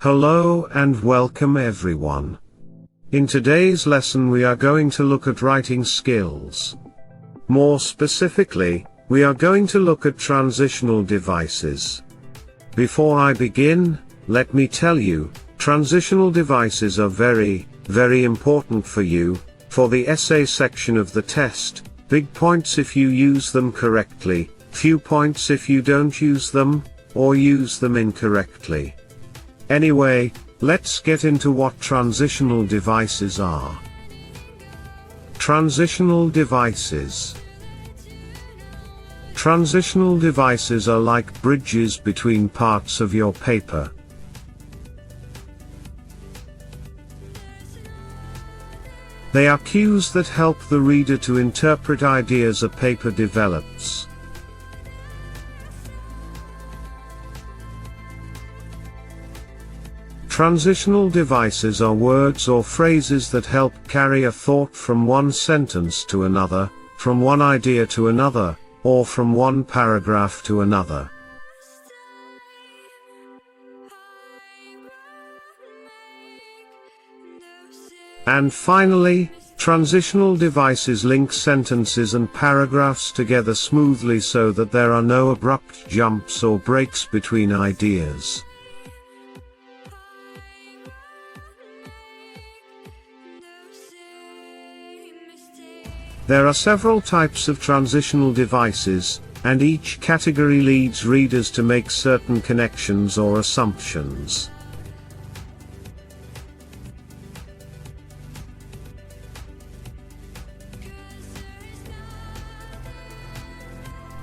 Hello and welcome everyone. In today's lesson we are going to look at writing skills. More specifically, we are going to look at transitional devices. Before I begin, let me tell you, transitional devices are very, very important for you, for the essay section of the test. Big points if you use them correctly, few points if you don't use them, or use them incorrectly. Anyway, let's get into what transitional devices are. Transitional devices. Transitional devices are like bridges between parts of your paper. They are cues that help the reader to interpret ideas a paper develops. Transitional devices are words or phrases that help carry a thought from one sentence to another, from one idea to another, or from one paragraph to another. And finally, transitional devices link sentences and paragraphs together smoothly so that there are no abrupt jumps or breaks between ideas. There are several types of transitional devices, and each category leads readers to make certain connections or assumptions.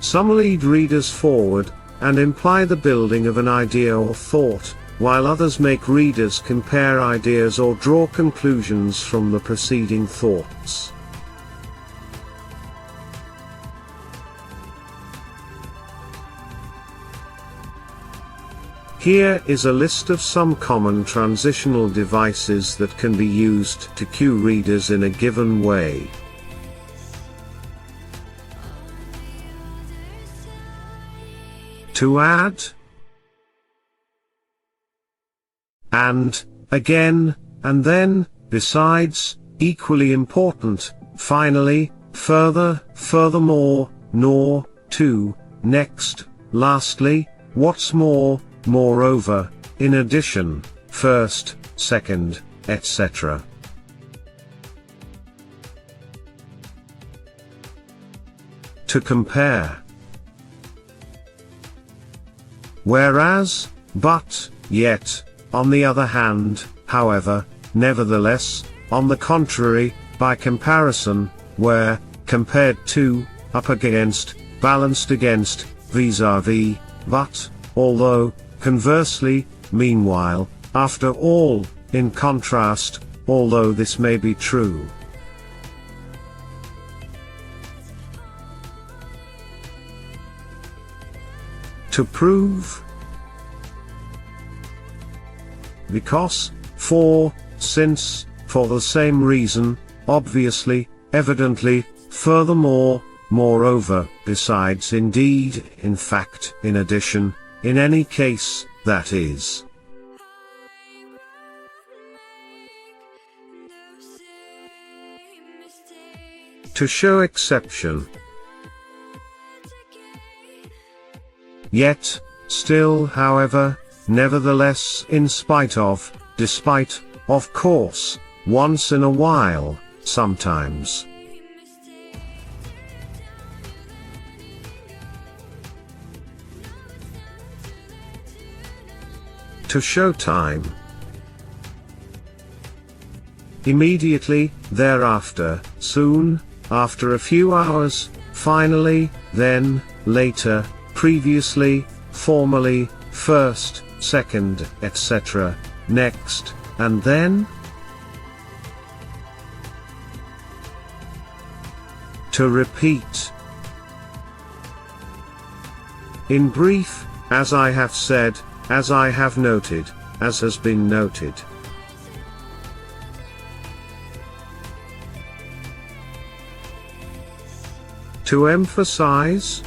Some lead readers forward, and imply the building of an idea or thought, while others make readers compare ideas or draw conclusions from the preceding thoughts. Here is a list of some common transitional devices that can be used to cue readers in a given way. To add, and, again, and then, besides, equally important, finally, further, furthermore, nor, to, next, lastly, what's more, moreover, in addition, first, second, etc. To compare. Whereas, but, yet, on the other hand, however, nevertheless, on the contrary, by comparison, where, compared to, up against, balanced against, vis-a-vis, but, although, conversely, meanwhile, after all, in contrast, although this may be true. To prove. Because, for, since, for the same reason, obviously, evidently, furthermore, moreover, besides, indeed, in fact, in addition, in any case, that is. To show exception. Yet, still, however, nevertheless, in spite of, despite, of course, once in a while, sometimes. To show time. Immediately, thereafter, soon, after a few hours, finally, then, later, previously, formerly, first, second, etc., next, and then. To repeat. In brief, as I have said, as I have noted, as has been noted. To emphasize.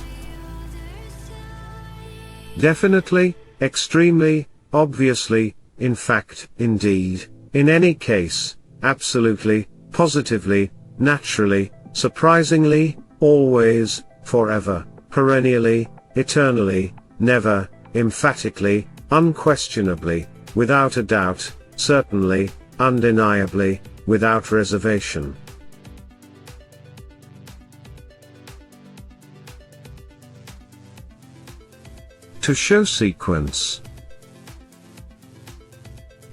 Definitely, extremely, obviously, in fact, indeed, in any case, absolutely, positively, naturally, surprisingly, always, forever, perennially, eternally, never, emphatically, unquestionably, without a doubt, certainly, undeniably, without reservation. To show sequence.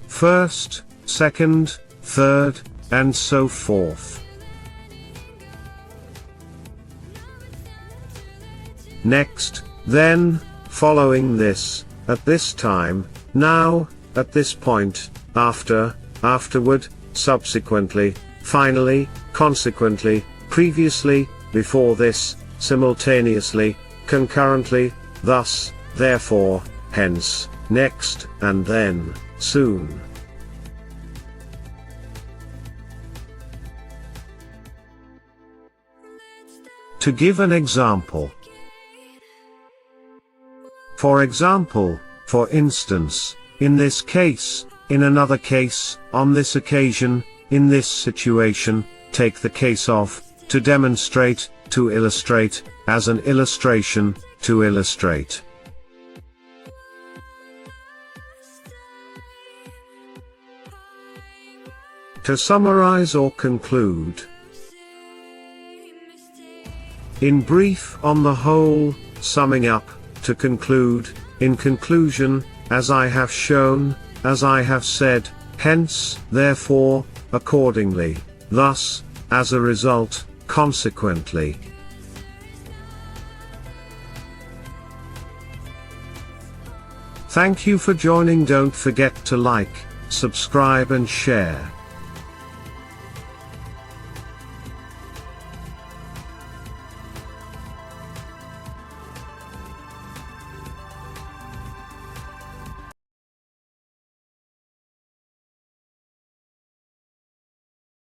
First, second, third, and so forth. Next, then, following this, at this time, now, at this point, after, afterward, subsequently, finally, consequently, previously, before this, simultaneously, concurrently, thus, therefore, hence, next, and then, soon. To give an example. For example, for instance, in this case, in another case, on this occasion, in this situation, take the case of, to demonstrate, to illustrate, as an illustration, to illustrate. To summarize or conclude. In brief, on the whole, summing up, to conclude, in conclusion, as I have shown, as I have said, hence, therefore, accordingly, thus, as a result, consequently. Thank you for joining. Don't forget to like, subscribe and share.